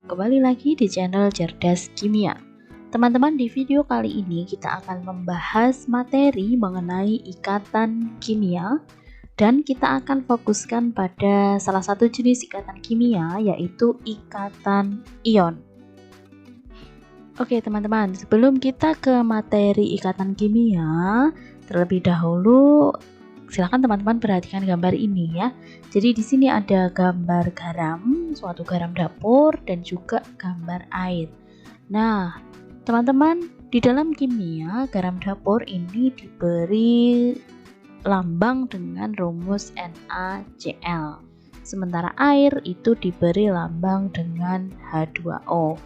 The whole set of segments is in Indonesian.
Kembali lagi di channel Cerdas Kimia. Teman-teman, di video kali ini kita akan membahas materi mengenai ikatan kimia dan kita akan fokuskan pada salah satu jenis ikatan kimia, yaitu ikatan ion. Oke teman-teman, sebelum kita ke materi ikatan kimia, terlebih dahulu silakan teman-teman perhatikan gambar ini ya. Jadi di sini ada gambar garam, suatu garam dapur, dan juga gambar air. Nah, teman-teman, di dalam kimia garam dapur ini diberi lambang dengan rumus NaCl. Sementara air itu diberi lambang dengan H2O.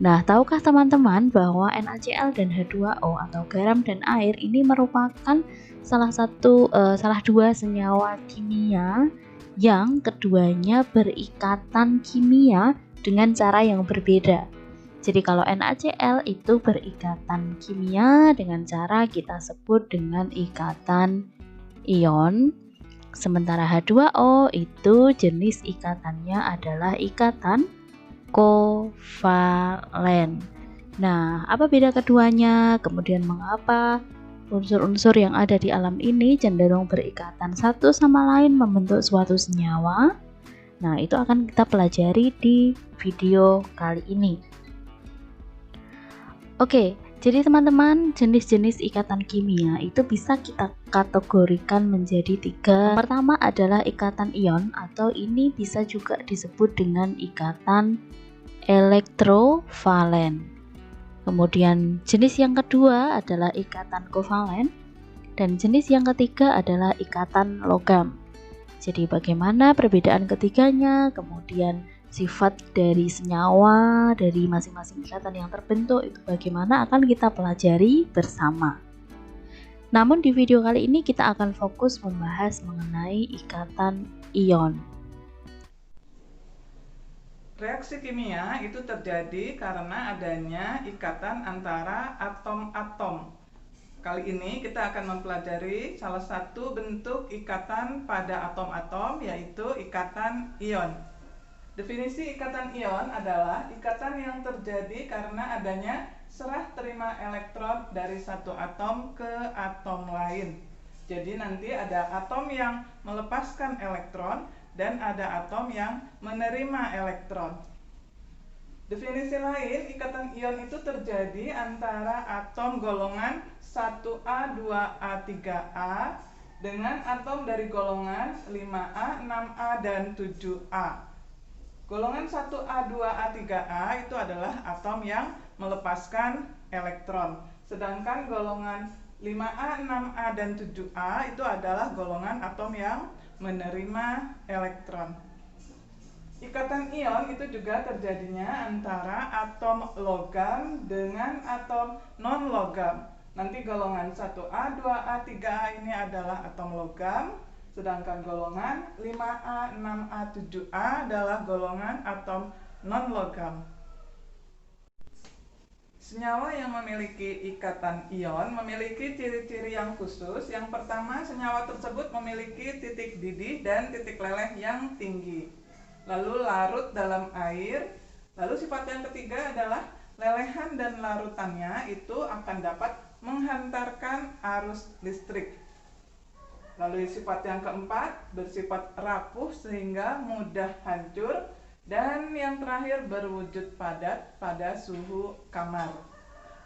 Nah, tahukah teman-teman bahwa NaCl dan H2O atau garam dan air ini merupakan salah dua senyawa kimia yang keduanya berikatan kimia dengan cara yang berbeda. Jadi kalau NaCl itu berikatan kimia dengan cara kita sebut dengan ikatan ion, sementara H2O itu jenis ikatannya adalah ikatan kovalen. Nah, apa beda keduanya? Kemudian mengapa unsur-unsur yang ada di alam ini cenderung berikatan satu sama lain membentuk suatu senyawa? Nah, itu akan kita pelajari di video kali ini. Oke, jadi teman-teman, jenis-jenis ikatan kimia itu bisa kita kategorikan menjadi 3. Yang pertama adalah ikatan ion, atau ini bisa juga disebut dengan ikatan elektrovalen. Kemudian jenis yang kedua adalah ikatan kovalen, dan jenis yang ketiga adalah ikatan logam. Jadi bagaimana perbedaan ketiganya, kemudian sifat dari senyawa dari masing-masing ikatan yang terbentuk itu bagaimana akan kita pelajari bersama. Namun di video kali ini kita akan fokus membahas mengenai ikatan ion. Reaksi kimia itu terjadi karena adanya ikatan antara atom-atom. Kali ini kita akan mempelajari salah satu bentuk ikatan pada atom-atom, yaitu ikatan ion. Definisi ikatan ion adalah ikatan yang terjadi karena adanya serah terima elektron dari satu atom ke atom lain. Jadi nanti ada atom yang melepaskan elektron dan ada atom yang menerima elektron. Definisi lain, ikatan ion itu terjadi antara atom golongan 1A, 2A, 3A dengan atom dari golongan 5A, 6A, dan 7A. Golongan 1A, 2A, 3A itu adalah atom yang melepaskan elektron. Sedangkan golongan 5A, 6A, dan 7A itu adalah golongan atom yang menerima elektron. Ikatan ion itu juga terjadinya antara atom logam dengan atom non-logam. Nanti golongan 1A, 2A, 3A ini adalah atom logam, sedangkan golongan 5A, 6A, 7A adalah golongan atom non-logam. Senyawa yang memiliki ikatan ion memiliki ciri-ciri yang khusus. Yang pertama, senyawa tersebut memiliki titik didih dan titik leleh yang tinggi, lalu larut dalam air. Lalu sifat yang ketiga adalah lelehan dan larutannya itu akan dapat menghantarkan arus listrik. Lalu sifat yang keempat, bersifat rapuh sehingga mudah hancur. Dan yang terakhir, berwujud padat pada suhu kamar.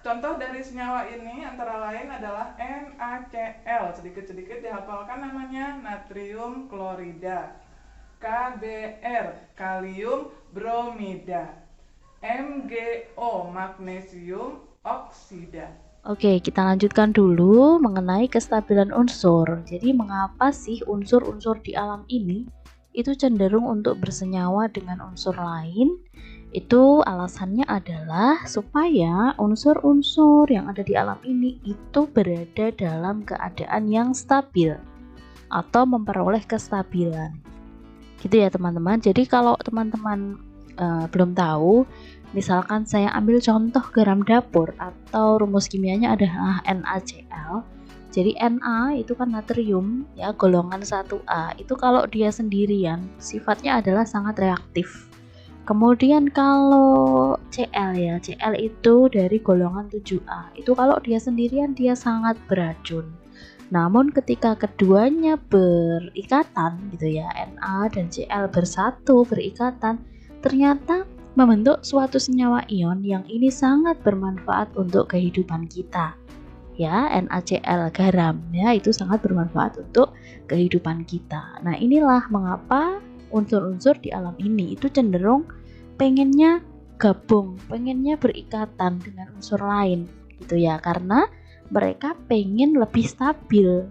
Contoh dari senyawa ini antara lain adalah NaCl, sedikit-sedikit dihafalkan namanya, natrium klorida. KBr, kalium bromida. MgO, magnesium oksida. Oke, kita lanjutkan dulu mengenai kestabilan unsur. Jadi mengapa sih unsur-unsur di alam ini itu cenderung untuk bersenyawa dengan unsur lain? Itu alasannya adalah supaya unsur-unsur yang ada di alam ini itu berada dalam keadaan yang stabil atau memperoleh kestabilan. Gitu ya teman-teman. Jadi kalau teman-teman belum tahu, misalkan saya ambil contoh garam dapur atau rumus kimianya adalah NaCl. Jadi Na itu kan natrium ya, golongan 1A. Itu kalau dia sendirian sifatnya adalah sangat reaktif. Kemudian kalau Cl ya, Cl itu dari golongan 7A. Itu kalau dia sendirian dia sangat beracun. Namun ketika keduanya berikatan gitu ya, Na dan Cl bersatu berikatan, ternyata membentuk suatu senyawa ion yang ini sangat bermanfaat untuk kehidupan kita. Ya, NaCl garam ya, itu sangat bermanfaat untuk kehidupan kita. Nah, inilah mengapa unsur-unsur di alam ini itu cenderung pengennya gabung, pengennya berikatan dengan unsur lain gitu ya, karena mereka pengen lebih stabil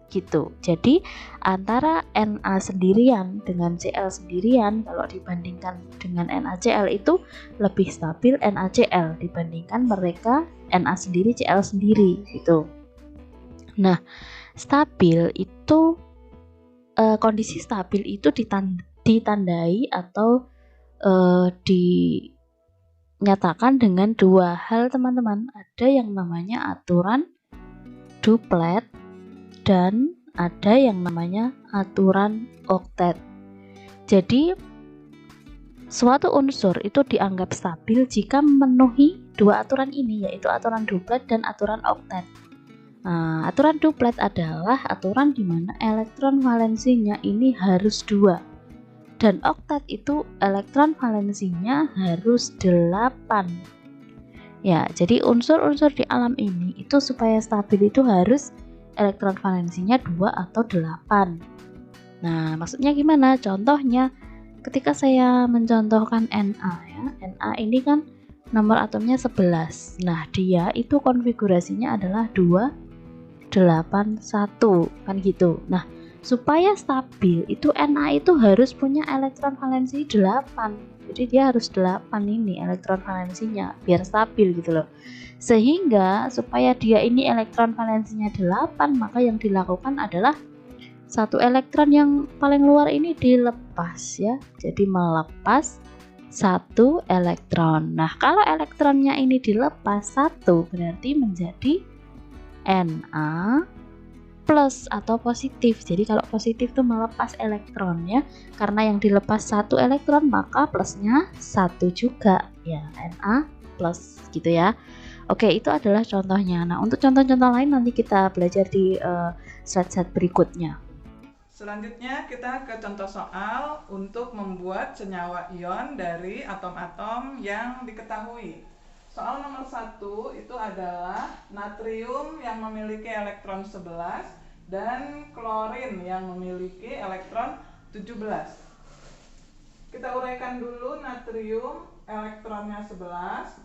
gitu. Jadi antara Na sendirian dengan Cl sendirian, kalau dibandingkan dengan NaCl itu lebih stabil NaCl dibandingkan mereka Na sendiri Cl sendiri gitu. Nah, stabil itu kondisi stabil itu ditandai atau dinyatakan dengan dua hal, teman-teman. Ada yang namanya aturan duplet dan ada yang namanya aturan oktet. Jadi suatu unsur itu dianggap stabil jika memenuhi dua aturan ini, yaitu aturan duplet dan aturan oktet. Nah, aturan duplet adalah aturan di mana elektron valensinya ini harus 2, dan oktet itu elektron valensinya harus 8. Ya, jadi unsur-unsur di alam ini itu supaya stabil itu harus elektron valensinya 2 atau 8. Nah, maksudnya gimana? Contohnya ketika saya mencontohkan Na ya. Na ini kan nomor atomnya 11. Nah, dia itu konfigurasinya adalah 2 8 1 kan gitu. Nah, supaya stabil itu Na itu harus punya elektron valensi 8. Jadi dia harus 8 ini elektron valensinya biar stabil gitu loh. Sehingga supaya dia ini elektron valensinya 8, maka yang dilakukan adalah satu elektron yang paling luar ini dilepas ya. Jadi melepas satu elektron. Nah, kalau elektronnya ini dilepas 1 berarti menjadi Na plus atau positif. Jadi kalau positif itu melepas elektron ya. Karena yang dilepas 1 elektron maka plusnya 1 juga ya, Na plus gitu ya. Oke, itu adalah contohnya. Nah, untuk contoh-contoh lain nanti kita belajar di slide-slide berikutnya. Selanjutnya kita ke contoh soal untuk membuat senyawa ion dari atom-atom yang diketahui. Soal nomor 1 itu adalah natrium yang memiliki elektron 11 dan klorin yang memiliki elektron 17. Kita uraikan dulu. Natrium elektronnya 11,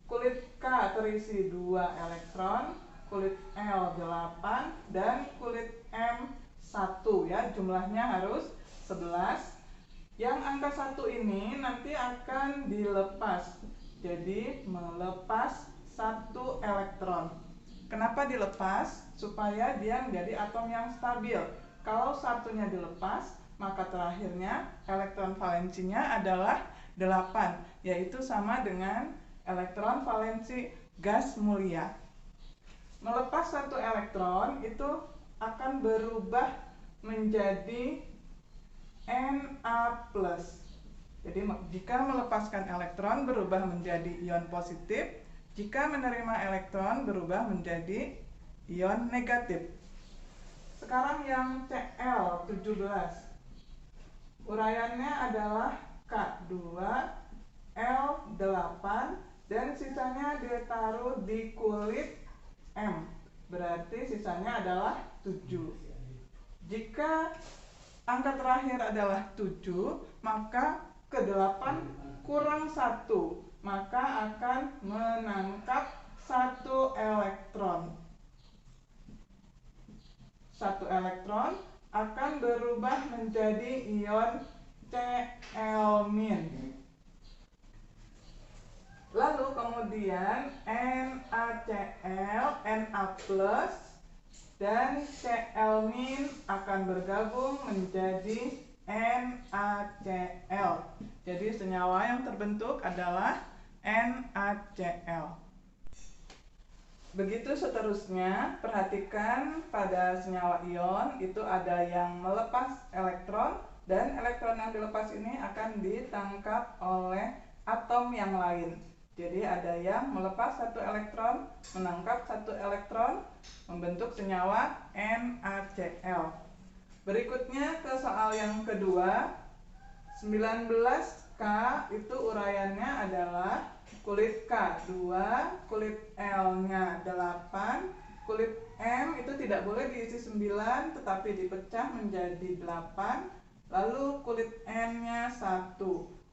kulit K terisi 2 elektron, kulit L 8, dan kulit M 1 ya, jumlahnya harus 11. Yang angka 1 ini nanti akan dilepas, jadi melepas 1 elektron. Kenapa dilepas? Supaya dia menjadi atom yang stabil. Kalau satunya dilepas, maka terakhirnya elektron valensinya adalah 8, yaitu sama dengan elektron valensi gas mulia. Melepas 1 elektron itu akan berubah menjadi Na+. Jadi jika melepaskan elektron berubah menjadi ion positif, jika menerima elektron berubah menjadi ion negatif. Sekarang yang Cl17. Uraiannya adalah K2 L8 dan sisanya ditaruh di kulit M. Berarti sisanya adalah 7. Jika angka terakhir adalah 7, maka ke-8 kurang 1, maka akan menangkap 1 elektron. 1 elektron akan berubah menjadi ion Cl-. Lalu kemudian NaCl, Na+, dan Cl- akan bergabung menjadi NaCl. Jadi senyawa yang terbentuk adalah NaCl. Begitu seterusnya, perhatikan pada senyawa ion itu ada yang melepas elektron dan elektron yang dilepas ini akan ditangkap oleh atom yang lain. Jadi ada yang melepas satu elektron, menangkap satu elektron, membentuk senyawa NaCl. Berikutnya ke soal yang kedua. 19K itu uraiannya adalah kulit K 2, kulit L-nya 8, kulit M itu tidak boleh diisi 9 tetapi dipecah menjadi 8, lalu kulit N-nya 1.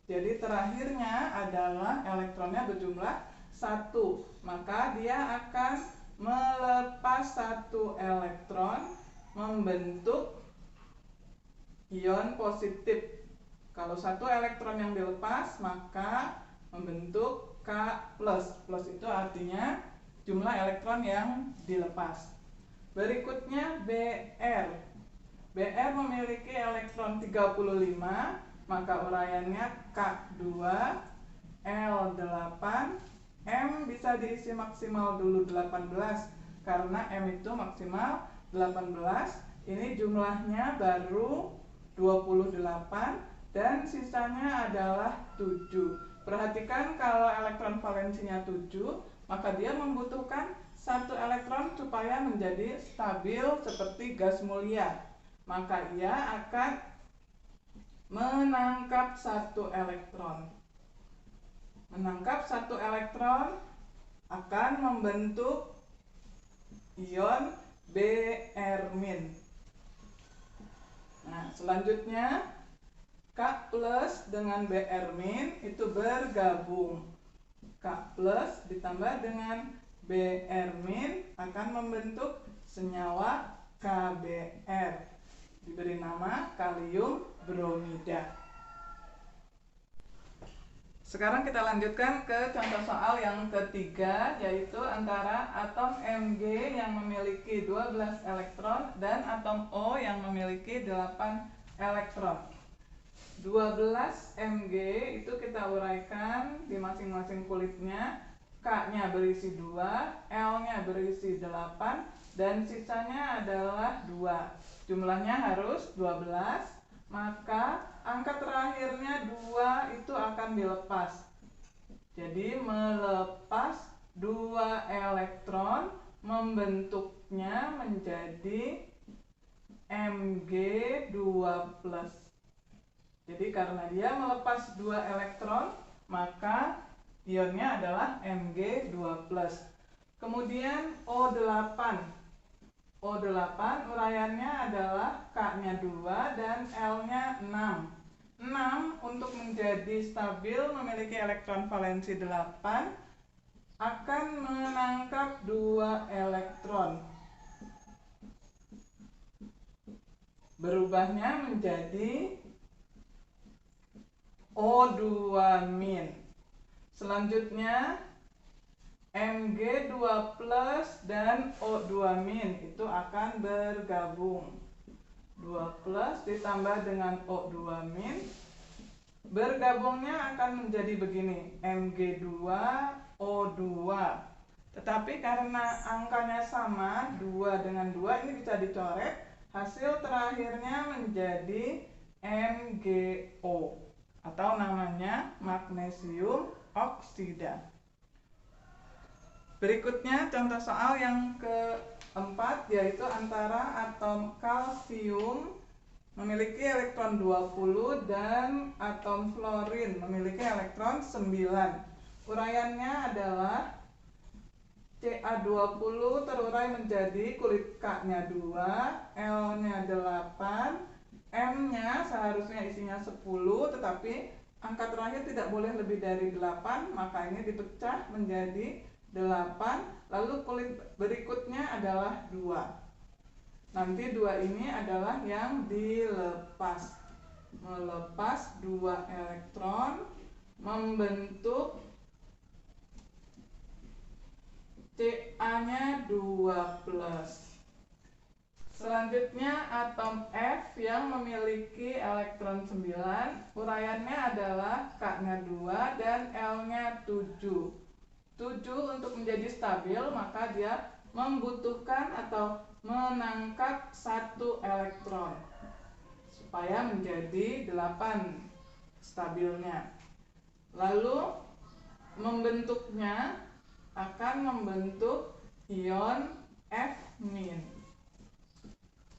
Jadi terakhirnya adalah elektronnya berjumlah 1, maka dia akan melepas satu elektron membentuk ion positif. Kalau satu elektron yang dilepas maka membentuk K+. Plus itu artinya jumlah elektron yang dilepas. Berikutnya Br. Br memiliki elektron 35, maka uraiannya K2, L8, M bisa diisi maksimal dulu 18 karena M itu maksimal 18. Ini jumlahnya baru 28 dan sisanya adalah 7. Perhatikan kalau elektron valensinya 7, maka dia membutuhkan satu elektron supaya menjadi stabil seperti gas mulia. Maka ia akan menangkap satu elektron. Menangkap satu elektron akan membentuk ion Br-. Nah, selanjutnya K+ dengan Br- itu bergabung. K+ ditambah dengan Br- akan membentuk senyawa KBr. Diberi nama kalium bromida. Sekarang kita lanjutkan ke contoh soal yang ketiga, yaitu antara atom Mg yang memiliki 12 elektron dan atom O yang memiliki 8 elektron. 12 Mg itu kita uraikan di masing-masing kulitnya. K-nya berisi 2, L-nya berisi 8, dan sisanya adalah 2. Jumlahnya harus 12, maka angka terakhirnya 2 itu akan dilepas. Jadi melepas 2 elektron, membentuknya menjadi Mg2+. Jadi karena dia melepas 2 elektron, maka ionnya adalah Mg2+. Kemudian O8. O8 uraiannya adalah K-nya 2 dan L-nya 6. 6 untuk menjadi stabil memiliki elektron valensi 8 akan menangkap 2 elektron. Berubahnya menjadi O2-. Selanjutnya Mg2+ dan O2- itu akan bergabung. 2+ ditambah dengan O2-, bergabungnya akan menjadi begini, Mg2O2. Tetapi karena angkanya sama, 2 dengan 2 ini bisa dicoret, hasil terakhirnya menjadi MgO atau namanya magnesium oksida. Berikutnya contoh soal yang keempat, yaitu antara atom kalsium memiliki elektron 20 dan atom fluorin memiliki elektron 9. Uraiannya adalah Ca20 terurai menjadi kulit K-nya 2, L-nya 8, M-nya seharusnya isinya 10, tetapi angka terakhir tidak boleh lebih dari 8, maka ini dipecah menjadi 8, lalu kulit berikutnya adalah 2. Nanti 2 ini adalah yang dilepas. Melepas 2 elektron, membentuk Ca-nya 2+. Selanjutnya atom F yang memiliki elektron 9, uraiannya adalah K-nya 2 dan L-nya 7. 7 untuk menjadi stabil, maka dia membutuhkan atau menangkap 1 elektron. supaya menjadi 8 stabilnya. Lalu membentuknya akan membentuk ion F-.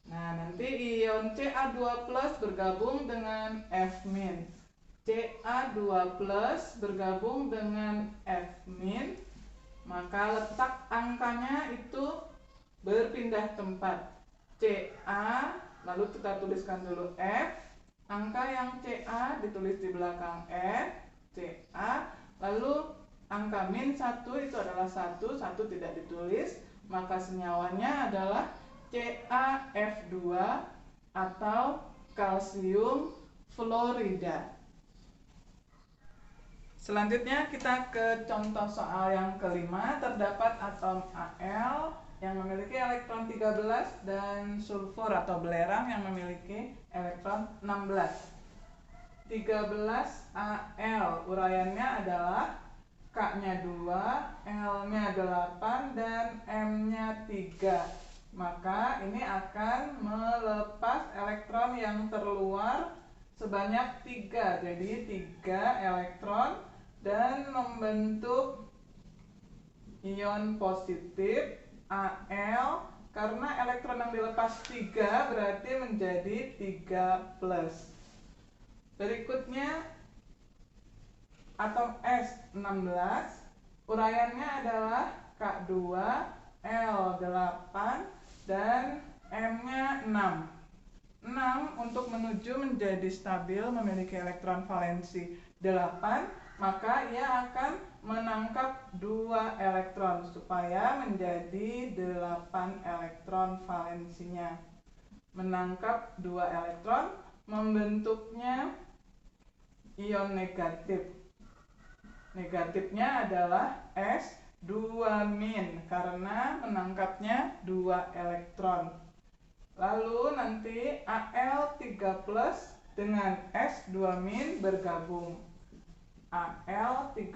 Nah, nanti ion Ca2+ bergabung dengan F-. Ca2+ bergabung dengan F-, maka letak angkanya itu berpindah tempat. Ca, lalu kita tuliskan dulu F, angka yang Ca ditulis di belakang F, Ca, lalu angka -1 itu adalah 1 tidak ditulis, maka senyawanya adalah CaF2 atau kalsium fluorida. Selanjutnya kita ke contoh soal yang kelima. Terdapat atom Al yang memiliki elektron 13 dan sulfur atau belerang yang memiliki elektron 16. 13 Al uraiannya adalah K-nya 2, L-nya 8, dan M-nya 3. Maka ini akan melepas elektron yang terluar sebanyak 3. Jadi 3 elektron dan membentuk ion positif Al. Karena elektron yang dilepas 3 berarti menjadi 3+. Berikutnya atom S16, uraiannya adalah K2, L8, dan M-nya 6. 6 untuk menuju menjadi stabil memiliki elektron valensi 8, maka ia akan menangkap 2 elektron supaya menjadi 8 elektron valensinya. Menangkap 2 elektron membentuknya ion negatif. Negatifnya adalah S2- karena menangkapnya 2 elektron. Lalu nanti Al3+ dengan S2- bergabung. Al3+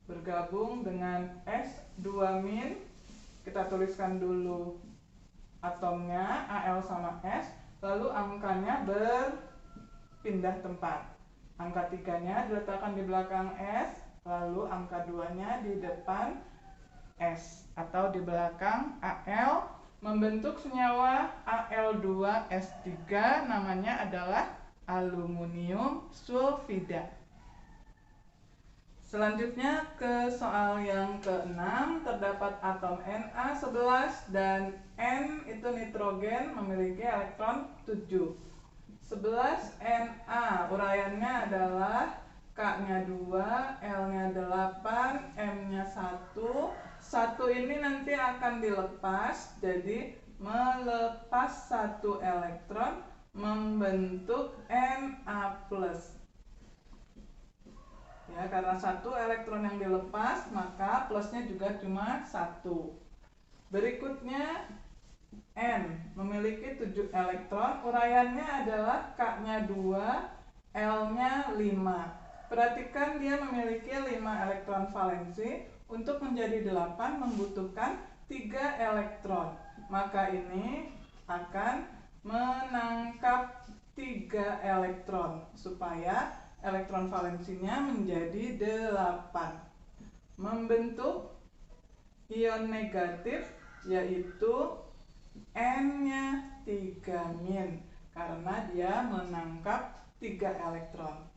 bergabung dengan S2-. Kita tuliskan dulu atomnya Al sama S, lalu angkanya berpindah tempat. Angka 3-nya diletakkan di belakang S, lalu angka 2-nya di depan S atau di belakang Al, membentuk senyawa Al2S3, namanya adalah aluminium sulfida. Selanjutnya ke soal yang ke-6. Terdapat atom Na11 dan N itu nitrogen memiliki elektron 7. 11 Na uraiannya adalah K-nya 2, L-nya 8, M-nya 1. 1 ini nanti akan dilepas, jadi melepas 1 elektron membentuk Na+. Ya, karena 1 elektron yang dilepas, maka plusnya juga cuma 1. Berikutnya N memiliki 7 elektron, uraiannya adalah K-nya 2, L-nya 5. Perhatikan dia memiliki 5 elektron valensi. Untuk menjadi 8 membutuhkan 3 elektron. Maka ini akan menangkap 3 elektron supaya elektron valensinya menjadi 8. Membentuk ion negatif yaitu N-nya 3- karena dia menangkap 3 elektron.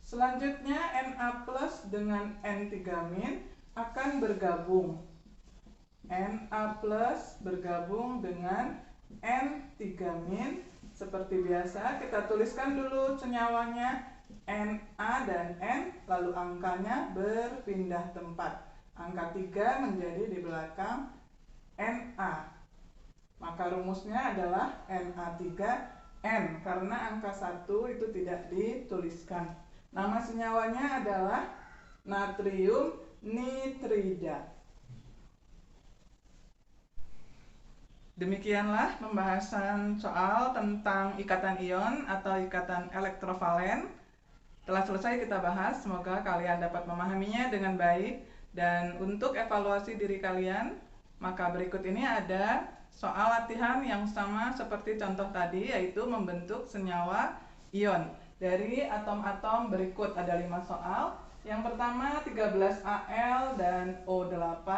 Selanjutnya Na+ dengan N3- akan bergabung. Na+ bergabung dengan N3- seperti biasa kita tuliskan dulu senyawanya Na dan N, lalu angkanya berpindah tempat. Angka 3 menjadi di belakang Na. Maka rumusnya adalah Na3N karena angka 1 itu tidak dituliskan. Nama senyawanya adalah natrium nitrida. Demikianlah pembahasan soal tentang ikatan ion atau ikatan elektrovalen. Telah selesai kita bahas, semoga kalian dapat memahaminya dengan baik. Dan untuk evaluasi diri kalian, maka berikut ini ada soal latihan yang sama seperti contoh tadi, yaitu membentuk senyawa ion. Dari atom-atom berikut ada 5 soal. Yang pertama 13Al dan O8,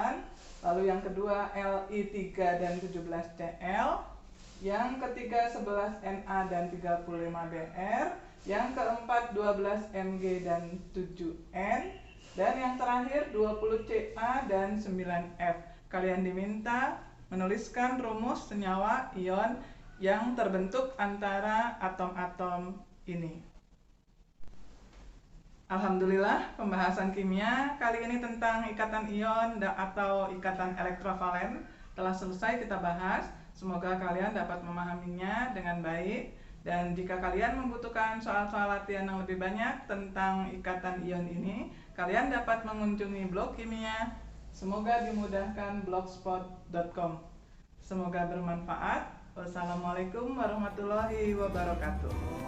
lalu yang kedua Li3 dan 17Cl, yang ketiga 11Na dan 35Br, yang keempat 12Mg dan 7N, dan yang terakhir 20Ca dan 9F. Kalian diminta menuliskan rumus senyawa ion yang terbentuk antara atom-atom ini. Alhamdulillah, pembahasan kimia kali ini tentang ikatan ion atau ikatan elektrovalen telah selesai kita bahas. Semoga kalian dapat memahaminya dengan baik. Dan jika kalian membutuhkan soal-soal latihan yang lebih banyak tentang ikatan ion ini, kalian dapat mengunjungi blog kimia. Semoga dimudahkan blogspot.com. Semoga bermanfaat. Wassalamualaikum warahmatullahi wabarakatuh.